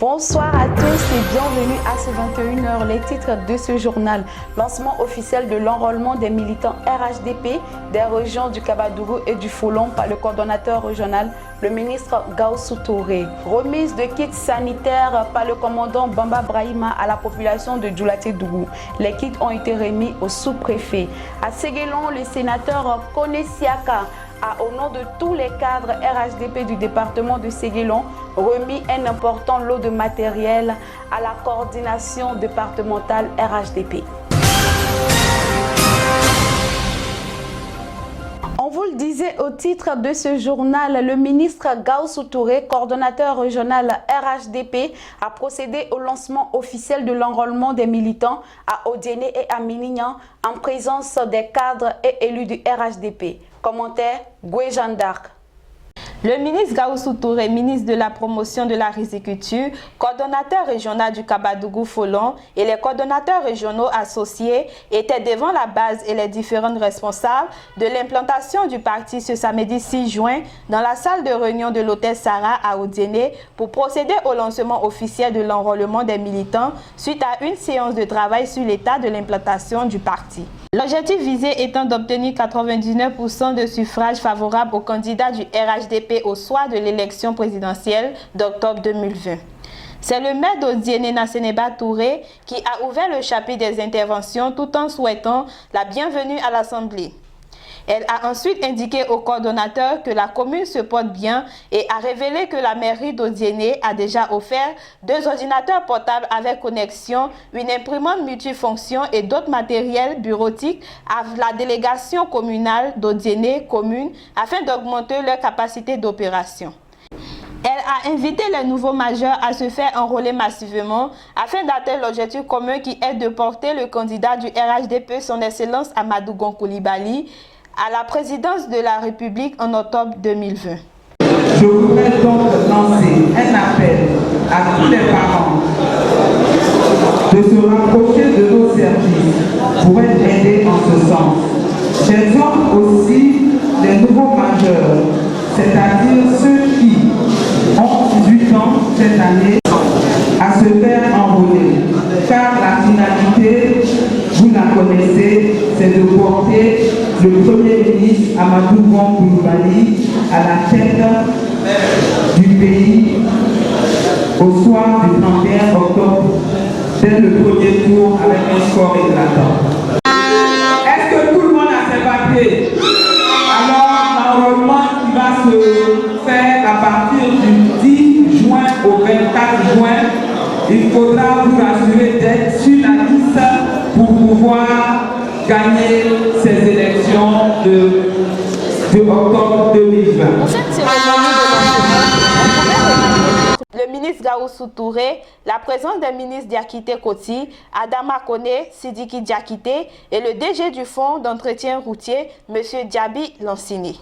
Bonsoir à tous et bienvenue à ce 21h. Les titres de ce journal. Lancement officiel de l'enrôlement des militants RHDP des régions du Kabadougou et du Folon par le coordonnateur régional, le ministre Gaussou Touré. Remise de kits sanitaires par le commandant Bamba Brahima à la population de Djoulaté-Dougou. Les kits ont été remis au sous-préfet. À Séguélon, le sénateur Kone Siaka a, au nom de tous les cadres RHDP du département de Séguélon, remis un important lot de matériel à la coordination départementale RHDP. On vous le disait au titre de ce journal, le ministre Gaussou Touré, coordonnateur régional RHDP, a procédé au lancement officiel de l'enrôlement des militants à Odiéné et à Minignan en présence des cadres et élus du RHDP. Commentaire, Goué Jeanne d'Arc. Le ministre Gaussou Touré, ministre de la promotion de la riziculture, coordonnateur régional du Kabadougou-Folon et les coordonnateurs régionaux associés étaient devant la base et les différents responsables de l'implantation du parti ce samedi 6 juin dans la salle de réunion de l'hôtel Sarah à Odiéné pour procéder au lancement officiel de l'enrôlement des militants suite à une séance de travail sur l'état de l'implantation du parti. L'objectif visé étant d'obtenir 99% de suffrages favorables aux candidats du RHDP au soir de l'élection présidentielle d'octobre 2020. C'est le maire d'Odiéné, Naseneba Touré, qui a ouvert le chapitre des interventions tout en souhaitant la bienvenue à l'Assemblée. Elle a ensuite indiqué au coordonnateur que la commune se porte bien et a révélé que la mairie d'Odiéné a déjà offert 2 ordinateurs portables avec connexion, une imprimante multifonction et d'autres matériels bureautiques à la délégation communale d'Odiéné commune afin d'augmenter leur capacité d'opération. Elle a invité les nouveaux majeurs à se faire enrôler massivement afin d'atteindre l'objectif commun qui est de porter le candidat du RHDP, son Excellence Amadou Gon Coulibaly, à la présidence de la République en octobre 2020. Je voudrais donc lancer un appel à tous les parents de se rapprocher de nos services pour être aidés en ce sens. J'exhorte aussi les nouveaux majeurs, c'est-à-dire ceux qui ont 18 ans cette année, à se faire enrôler, car la finalité, vous la connaissez, c'est de porter le Premier ministre Amadou Gon Coulibaly à la tête du pays au soir du 31 octobre, dès le premier tour avec un score éclatant. Est-ce que tout le monde a ses papiers? Alors l'enrôlement qui va se faire à partir du 10 juin au 24 juin, il faudra vous rassurer d'être sur la liste pour pouvoir gagner ces élections de octobre 2020. Le ministre Gaussou Touré, la présence des ministres Diakité Koti, Adama Kone, Sidiki Diakité et le DG du Fonds d'entretien routier, M. Diaby Lansini.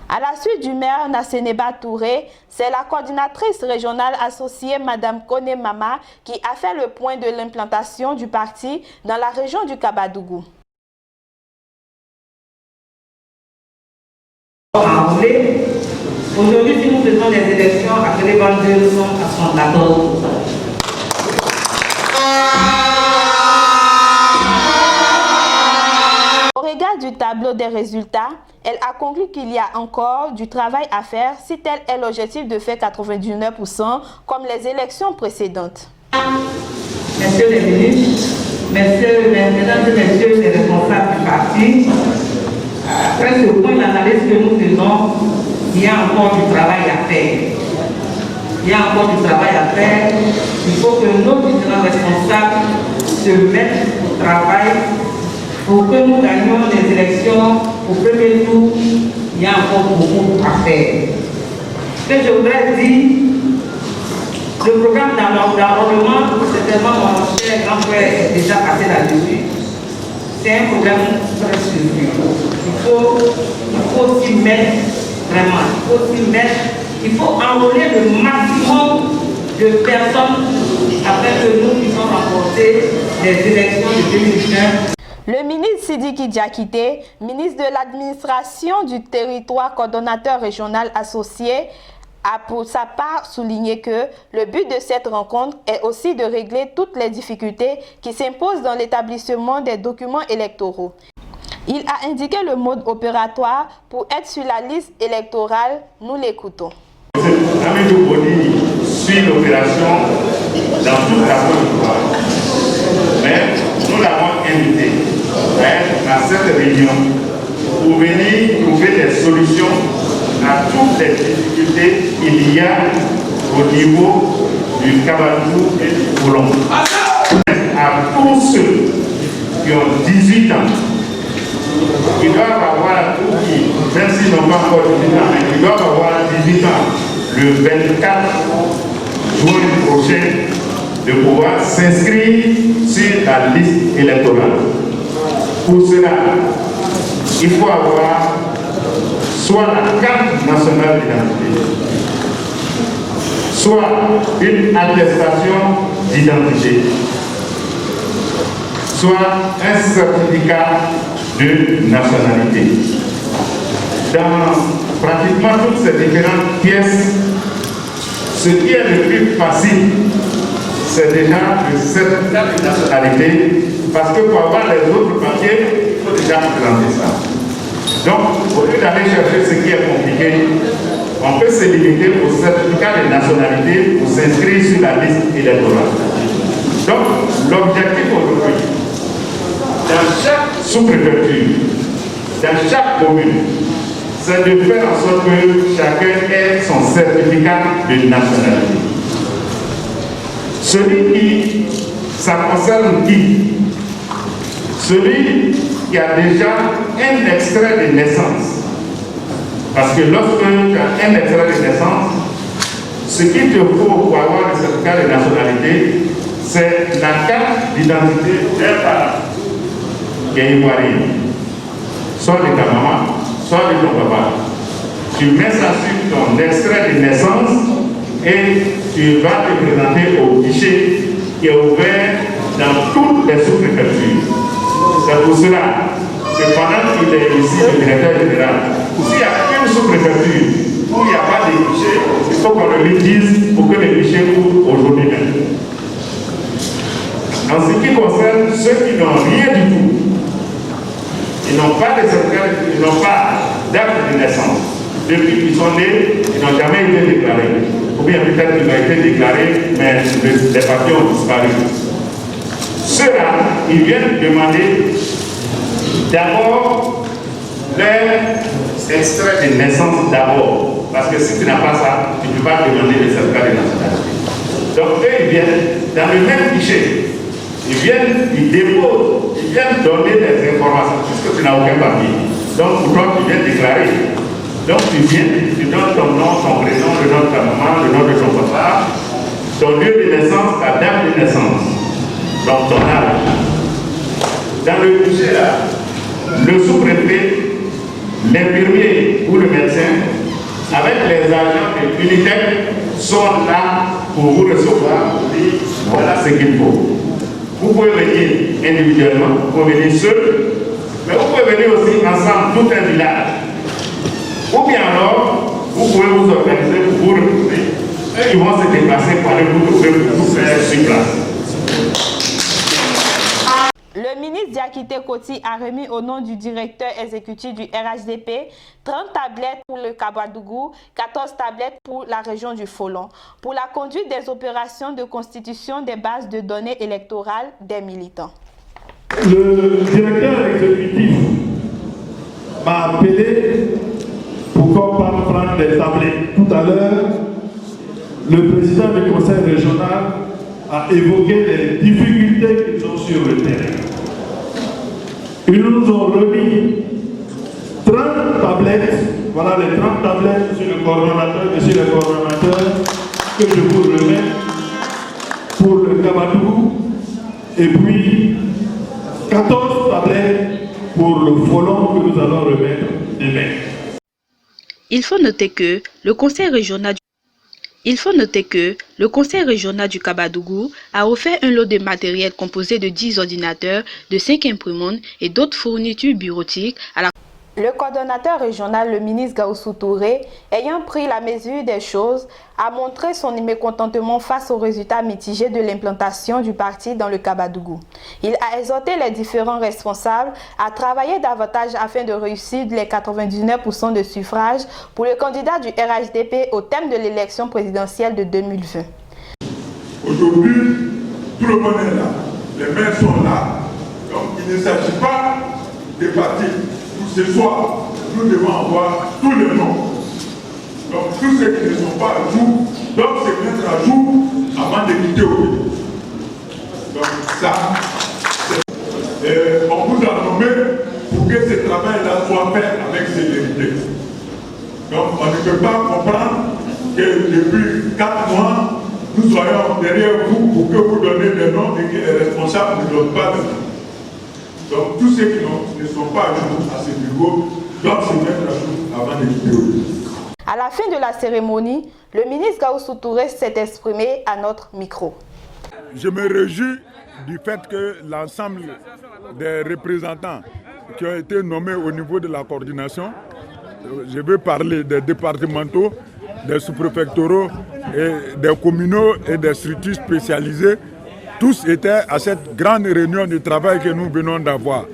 À la suite du maire Naseneba Touré, c'est la coordinatrice régionale associée Mme Kone Mama qui a fait le point de l'implantation du parti dans la région du Kabadougou. Aujourd'hui, si nous faisons des élections, après les 22, nous sommes à 74. Au regard du tableau des résultats, elle a conclu qu'il y a encore du travail à faire si tel est l'objectif de faire 99% comme les élections précédentes. Messieurs les ministres, mesdames et messieurs les responsables du parti, après ce point d'analyse que nous faisons, il y a encore du travail à faire. Il y a encore du travail à faire. Il faut que nos différents responsables se mettent au travail pour que nous gagnions les élections au premier tour. Il y a encore beaucoup à faire. Ce que je voudrais dire, le programme d'enrôlement, certainement mon cher grand frère est déjà passé là-dessus. C'est un problème très sérieux. Il faut s'y mettre vraiment. Il faut s'y mettre. Il faut enrôler le maximum de personnes afin que nous puissions remporter les élections de 2019. Le ministre Sidiki Diakité, ministre de l'administration du territoire, coordonnateur régional associé, a pour sa part souligné que le but de cette rencontre est aussi de régler toutes les difficultés qui s'imposent dans l'établissement des documents électoraux. Il a indiqué le mode opératoire pour être sur la liste électorale. Nous l'écoutons. Amédou Boni suit l'opération dans toute la Côte d'Ivoire. Mais nous l'avons invité à cette réunion pour venir trouver des solutions à toutes les difficultés qu'il y a au niveau du Kabadougou et du Folon. À tous ceux qui ont 18 ans, qui doivent avoir, même s'ils n'ont pas encore 18 ans, mais qui doivent avoir 18 ans le 24 juin prochain, de pouvoir s'inscrire sur la liste électorale. Pour cela, il faut avoir soit la carte nationale d'identité, soit une attestation d'identité, soit un certificat de nationalité. Dans pratiquement toutes ces différentes pièces, ce qui est le plus facile, c'est déjà le certificat de nationalité, parce que pour avoir les autres papiers, il faut déjà présenter ça. Donc, au lieu d'aller chercher ce qui est compliqué, on peut se limiter au certificat de nationalité pour s'inscrire sur la liste électorale. Donc, l'objectif aujourd'hui, dans chaque sous-préfecture, dans chaque commune, c'est de faire en sorte que chacun ait son certificat de nationalité. Celui qui, ça concerne qui? Celui qui a déjà un extrait de naissance. Parce que lorsque tu as un extrait de naissance, ce qu'il te faut pour avoir le certificat de nationalité, c'est la carte d'identité d'un parent qui est ivoirien, soit de ta maman, soit de ton papa. Tu mets ça sur ton extrait de naissance et tu vas te présenter au guichet qui est ouvert dans toutes les sous-préfectures. C'est pour cela que pendant qu'il est ici, le directeur général, s'il y a une sous-préfecture où il n'y a pas de guichet, il faut qu'on le lui dise pour que le guichet ouvre aujourd'hui même. En ce qui concerne ceux qui n'ont rien du tout, ils n'ont pas de certificat, ils n'ont pas d'acte de naissance. Depuis qu'ils sont nés, ils n'ont jamais été déclarés. Ou bien peut-être qu'ils ont été déclarés, mais les papiers ont disparu. Ceux-là, ils viennent demander d'abord leur extrait de naissance d'abord. Parce que si tu n'as pas ça, tu ne peux pas demander le certificat de nationalité. Donc eux, ils viennent dans le même guichet. Ils viennent, ils déposent, ils viennent donner des informations, puisque tu n'as aucun papier. Donc pour toi, tu viens déclarer. Donc tu viens, tu donnes ton nom, ton prénom, le nom de ta maman, le nom de ton papa, ton lieu de naissance, ta date de naissance, donc ton âge. Dans le guichet là, le sous-préfet, l'infirmier ou le médecin, avec les agents de l'UNITEC, sont là pour vous recevoir, pour dire voilà ce qu'il faut. Vous pouvez venir individuellement, vous pouvez venir seul, mais vous pouvez venir aussi ensemble, tout un village. Ou bien alors, vous pouvez vous organiser pour vous retrouver. Et ils vont se déplacer pour aller vous trouver pour vous faire sur place. Le ministre Diakité Koti a remis au nom du directeur exécutif du RHDP 30 tablettes pour le Kabadougou, 14 tablettes pour la région du Folon, pour la conduite des opérations de constitution des bases de données électorales des militants. Le directeur exécutif m'a appelé pour qu'on parte prendre des tablettes. Tout à l'heure, le président du conseil régional a évoqué les difficultés qu'ils ont sur le terrain. Ils nous ont remis 30 tablettes, voilà les 30 tablettes, monsieur le coordonnateur, que je vous remets pour le Kabadougou, et puis 14 tablettes pour le Folon que nous allons remettre demain. Il faut noter que le conseil régional du Kabadougou a offert un lot de matériel composé de 10 ordinateurs, de 5 imprimantes et d'autres fournitures bureautiques à la Le coordonnateur régional, le ministre Gaoussou Touré, ayant pris la mesure des choses, a montré son mécontentement face aux résultats mitigés de l'implantation du parti dans le Kabadougou. Il a exhorté les différents responsables à travailler davantage afin de réussir les 99% de suffrages pour le candidat du RHDP au thème de l'élection présidentielle de 2020. Aujourd'hui, tout le monde est là, les mains sont là, donc il ne s'agit pas de partir. Ce soir, nous devons avoir tous les noms. Donc tous ceux qui ne sont pas à jour doivent se mettre à jour avant de quitter au pays. Donc ça, on vous a nommé pour que ce travail-là soit fait avec célérité. Donc on ne peut pas comprendre que depuis 4 mois, nous soyons derrière vous pour que vous donniez des noms et que les responsables ne donnent pas de noms. Donc tous ceux qui ne sont pas à jour à ce niveau doivent se mettre à jour avant de quitter au pays. À la fin de la cérémonie, le ministre Gaoussou Touré s'est exprimé à notre micro. Je me réjouis du fait que l'ensemble des représentants qui ont été nommés au niveau de la coordination, je veux parler des départementaux, des sous-préfectoraux, et des communaux et des structures spécialisées, tous étaient à cette grande réunion de travail que nous venons d'avoir.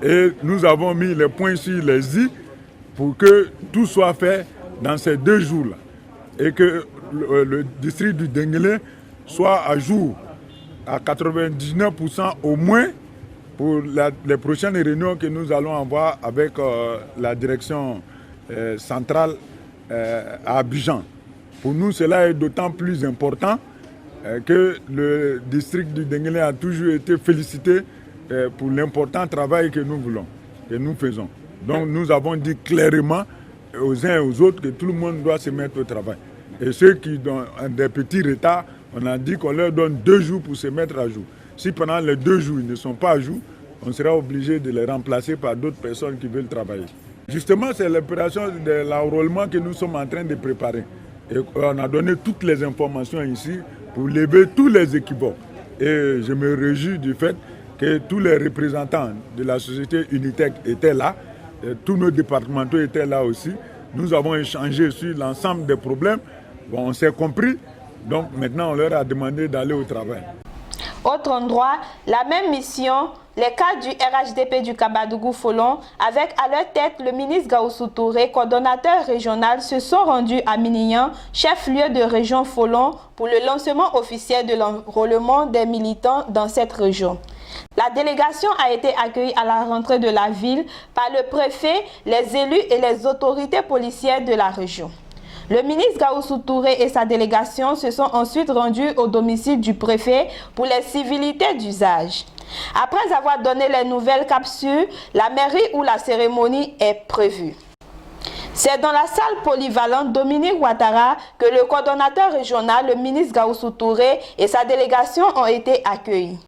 Et nous avons mis les points sur les i pour que tout soit fait dans ces 2 jours-là. Et que le district du Denguélé soit à jour à 99% au moins pour les prochaines réunions que nous allons avoir avec la direction centrale à Abidjan. Pour nous, cela est d'autant plus important que le district du Denguélé a toujours été félicité pour l'important travail que nous voulons, que nous faisons. Donc nous avons dit clairement aux uns et aux autres que tout le monde doit se mettre au travail. Et ceux qui ont des petits retards, on a dit qu'on leur donne 2 jours pour se mettre à jour. Si pendant les 2 jours ils ne sont pas à jour, on sera obligé de les remplacer par d'autres personnes qui veulent travailler. Justement, c'est l'opération de l'enrôlement que nous sommes en train de préparer. Et on a donné toutes les informations ici pour lever tous les équivoques. Et je me réjouis du fait que tous les représentants de la société Unitec étaient là, et tous nos départementaux étaient là aussi. Nous avons échangé sur l'ensemble des problèmes. Bon, on s'est compris, donc maintenant on leur a demandé d'aller au travail. Autre endroit, la même mission, les cadres du RHDP du Kabadougou-Folon, avec à leur tête le ministre Gaoussou Touré, coordonnateur régional, se sont rendus à Minignan, chef-lieu de région Folon, pour le lancement officiel de l'enrôlement des militants dans cette région. La délégation a été accueillie à la rentrée de la ville par le préfet, les élus et les autorités policières de la région. Le ministre Gaoussou Touré et sa délégation se sont ensuite rendus au domicile du préfet pour les civilités d'usage. Après avoir donné les nouvelles capsules, la mairie où la cérémonie est prévue. C'est dans la salle polyvalente Dominique Ouattara que le coordonnateur régional, le ministre Gaoussou Touré et sa délégation ont été accueillis.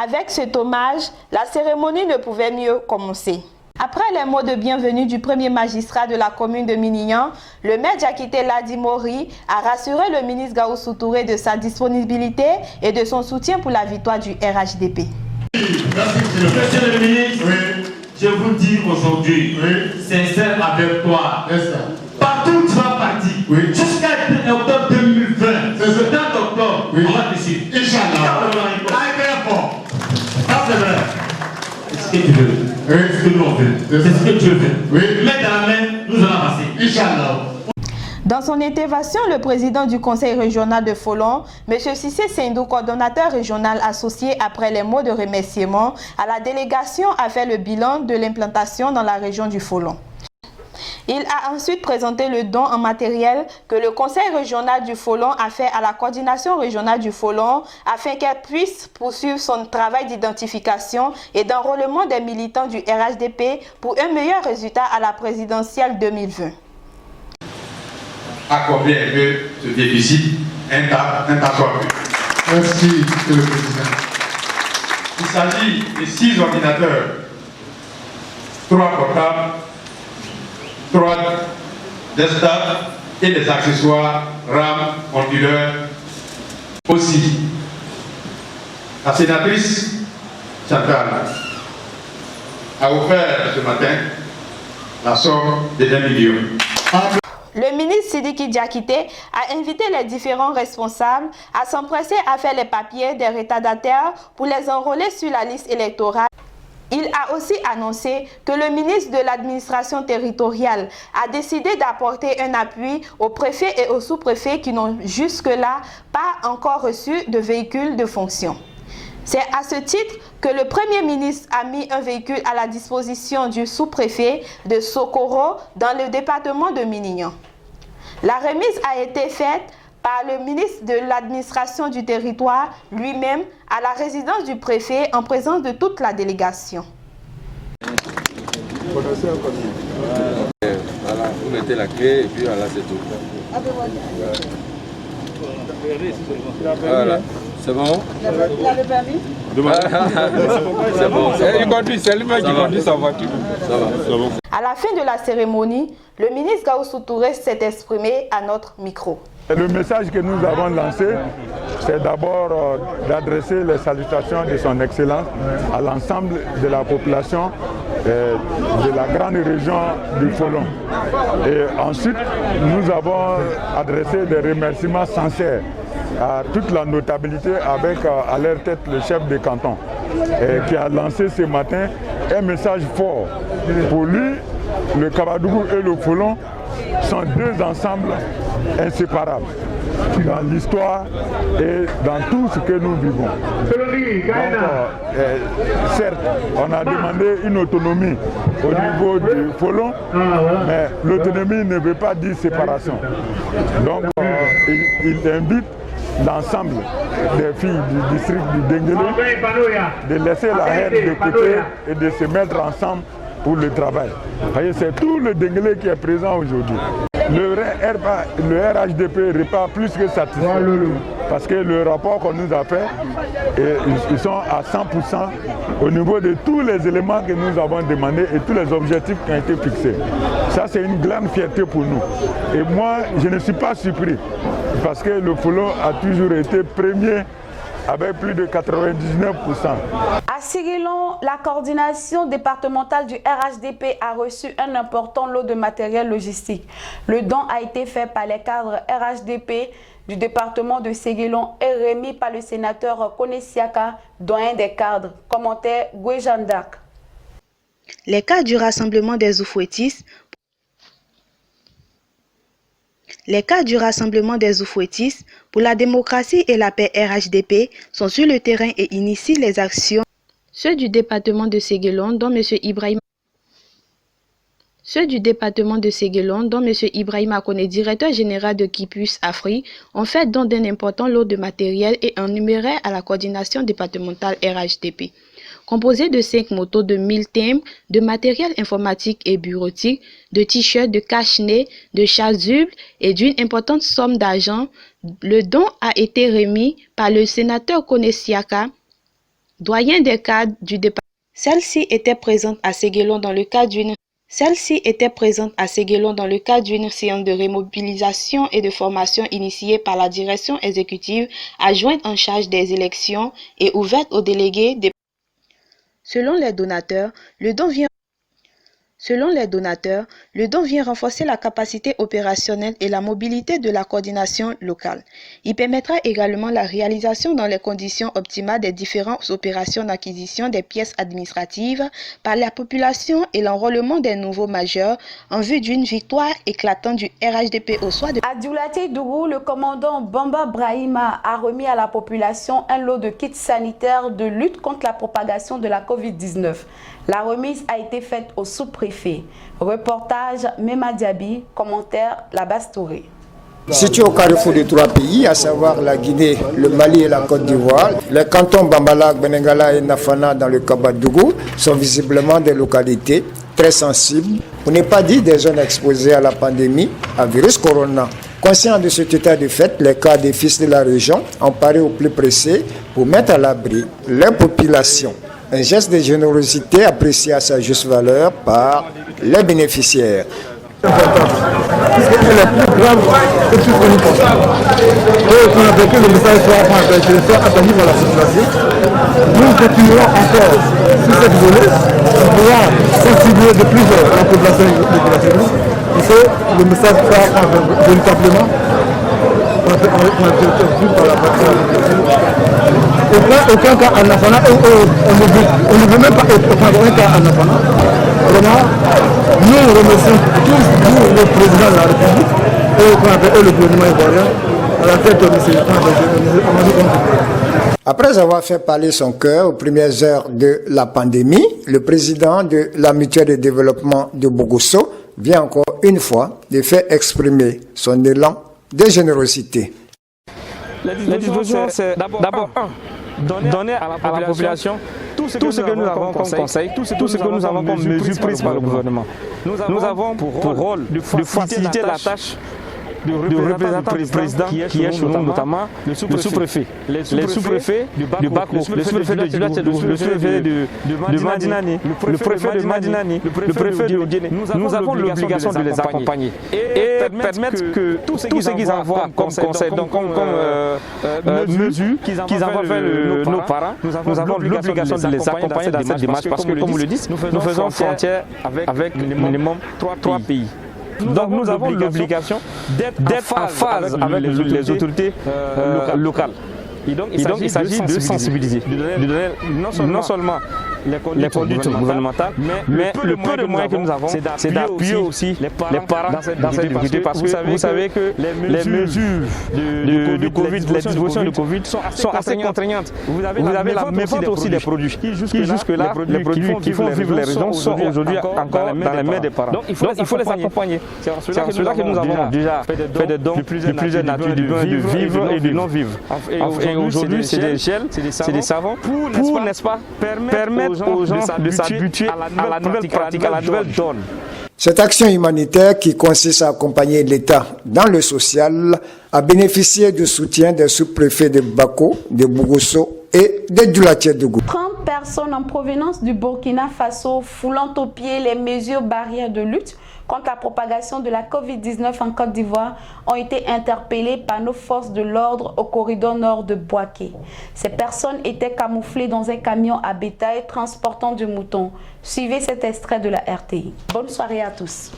Avec cet hommage, la cérémonie ne pouvait mieux commencer. Après les mots de bienvenue du premier magistrat de la commune de Minignan, le maire Diakité Ladi Mori a rassuré le ministre Gaoussou Touré de sa disponibilité et de son soutien pour la victoire du RHDP. Merci, monsieur le ministre. Oui. Je vous dis aujourd'hui, sincère avec toi, partout où tu vas partir, jusqu'à octobre 2020, le 30 octobre, on va décider. Inch'Allah. Ça c'est vrai. C'est ce que tu veux. C'est ce que nous on veut. C'est ce que tu veux. Main dans la main, nous allons passer. Inch'Allah. Dans son intervention, le président du conseil régional de Folon, M. Sissé Sendou, coordonnateur régional associé après les mots de remerciement à la délégation, a fait le bilan de l'implantation dans la région du Folon. Il a ensuite présenté le don en matériel que le conseil régional du Folon a fait à la coordination régionale du Folon afin qu'elle puisse poursuivre son travail d'identification et d'enrôlement des militants du RHDP pour un meilleur résultat à la présidentielle 2020. À combien est ce déficit un tabac. Merci, Monsieur le Président. Il s'agit de 6 ordinateurs, 3 portables, 3 desktops et des accessoires RAM, onduleurs aussi. La sénatrice Chantal a offert ce matin la somme de 20 millions. Le ministre Sidiki Diakité a invité les différents responsables à s'empresser à faire les papiers des retardataires pour les enrôler sur la liste électorale. Il a aussi annoncé que le ministre de l'administration territoriale a décidé d'apporter un appui aux préfets et aux sous-préfets qui n'ont jusque-là pas encore reçu de véhicule de fonction. C'est à ce titre que le Premier ministre a mis un véhicule à la disposition du sous-préfet de Sokoro dans le département de Minignan. La remise a été faite par le ministre de l'administration du territoire lui-même à la résidence du préfet en présence de toute la délégation. Voilà, vous mettez la clé et puis voilà, c'est tout. Voilà, c'est bon. Il a le permis? C'est bon. Il conduit, c'est lui-même qui conduit sa voiture. Ça va. À la fin de la cérémonie, le ministre Gaoussou Touré s'est exprimé à notre micro. Le message que nous avons lancé, c'est d'abord d'adresser les salutations de son Excellence à l'ensemble de la population de la grande région du Folon. Et ensuite, nous avons adressé des remerciements sincères à toute la notabilité avec à leur tête le chef de canton qui a lancé ce matin un message fort. Pour lui, le Kabadougou et le Folon sont deux ensembles inséparables dans l'histoire et dans tout ce que nous vivons. Donc, certes, on a demandé une autonomie au niveau du Folon, mais l'autonomie ne veut pas dire séparation. Donc, il invite l'ensemble des filles du district du Denguélé de laisser la haine de côté et de se mettre ensemble pour le travail. C'est tout le Denguélé qui est présent aujourd'hui. Le RHDP n'est pas plus que satisfait parce que le rapport qu'on nous a fait, ils sont à 100% au niveau de tous les éléments que nous avons demandés et tous les objectifs qui ont été fixés. Ça, c'est une grande fierté pour nous. Et moi, je ne suis pas surpris parce que le Folon a toujours été premier avec plus de 99%. À Séguélon, la coordination départementale du RHDP a reçu un important lot de matériel logistique. Le don a été fait par les cadres RHDP du département de Séguélon et remis par le sénateur Konesiaka, doyen des cadres. Commentaire Gouéjandak. Les cadres du rassemblement des Oufouettis pour la démocratie et la paix RHDP sont sur le terrain et initient les actions. Ceux du département de Séguélon, dont M. Ibrahima Kone, directeur général de Kipus Afri, ont fait don d'un important lot de matériel et un numéraire à la coordination départementale RHDP. Composé de 5 motos, de 1000 timbres, de matériel informatique et bureautique, de t-shirts, de cache-nez, de chasubles et d'une importante somme d'argent, le don a été remis par le sénateur Konesiaka, doyen des cadres du département. Celle-ci était présente à Séguélon dans le cadre d'une séance de remobilisation et de formation initiée par la direction exécutive adjointe en charge des élections et ouverte aux délégués des. Selon les donateurs, le don vient renforcer la capacité opérationnelle et la mobilité de la coordination locale. Il permettra également la réalisation dans les conditions optimales des différentes opérations d'acquisition des pièces administratives par la population et l'enrôlement des nouveaux majeurs en vue d'une victoire éclatante du RHDP au soir de... À Dioulaté Dougou, le commandant Bamba Brahima a remis à la population un lot de kits sanitaires de lutte contre la propagation de la Covid-19. La remise a été faite au sous-préfet. Reportage Mema Diaby, commentaire Labas Touré. Situé au carrefour de 3 pays, à savoir la Guinée, le Mali et la Côte d'Ivoire, les cantons Bambalak, Benengala et Nafana dans le Kabadougou sont visiblement des localités très sensibles, pour ne pas dire des zones exposées à la pandémie, à virus corona. Conscients de cet état de fait, les cadres des fils de la région ont paré au plus pressé pour mettre à l'abri les populations. Un geste de générosité apprécié à sa juste valeur par les bénéficiaires. C'est le plus grave que tout ce que nous pensons. Et qu'on a vécu le message soit attendu par la situation. Nous continuerons encore sur cette volée pour pouvoir sensibiliser de plus la population de la République. Et c'est le message soit véritablement par la population. Aucun cas en Afana, on ne veut même pas prendre un cas en Afana. Vraiment, nous remercions tous le président de la République et le gouvernement ivoirien à la tête de M. Après avoir fait parler son cœur aux premières heures de la pandémie, le président de la mutuelle de développement de Bogosso vient encore une fois de faire exprimer son élan de générosité. La disposition, c'est d'abord donner à la population tout ce que nous avons comme conseil, tout ce que nous avons comme mesures prises par le gouvernement. Nous avons pour rôle de faciliter la tâche du représentant du président qui est chez nous, notamment le sous-préfet, les sous-préfets du Bako, le sous-préfet de Djilatedougou, le sous-préfet de Madinani, le préfet de Madinani, le préfet de Odiene. Nous avons l'obligation de les accompagner et permettre que tout ce qu'ils envoient comme conseil, donc comme mesures qu'ils envoient vers nos parents, nous avons l'obligation de les accompagner dans cette démarche parce que, comme vous le dites, nous faisons frontière avec minimum 3 pays. Donc nous avons l'obligation d'être en phase avec les autorités locales. Et donc il s'agit de sensibiliser, de donner non seulement les conduites gouvernementales, mais le peu de moyens que nous avons, c'est d'appuyer aussi les parents dans cette difficulté parce que vous savez que les mesures de Covid, les dispositions de Covid sont assez contraignantes. Vous avez la mévente aussi des produits qui jusque-là, les produits qui font vivre les régions sont aujourd'hui encore dans les mains des parents. Donc il faut les accompagner. C'est en cela que nous avons déjà fait des dons de plusieurs natures, du bien de vivre et du non-vivre. Et aujourd'hui, c'est des gels, c'est des savons pour, n'est-ce pas, permettre aux gens de s'habituer à la nouvelle pratique, à la nouvelle donne. Cette action humanitaire qui consiste à accompagner l'État dans le social a bénéficié du soutien des sous-préfets de Bako, de Bogosso et de Djilatedougou. 30 personnes en provenance du Burkina Faso foulant aux pieds les mesures barrières de lutte contre la propagation de la Covid-19 en Côte d'Ivoire ont été interpellées par nos forces de l'ordre au corridor nord de Bouaké. Ces personnes étaient camouflées dans un camion à bétail transportant du mouton. Suivez cet extrait de la RTI. Bonne soirée à tous.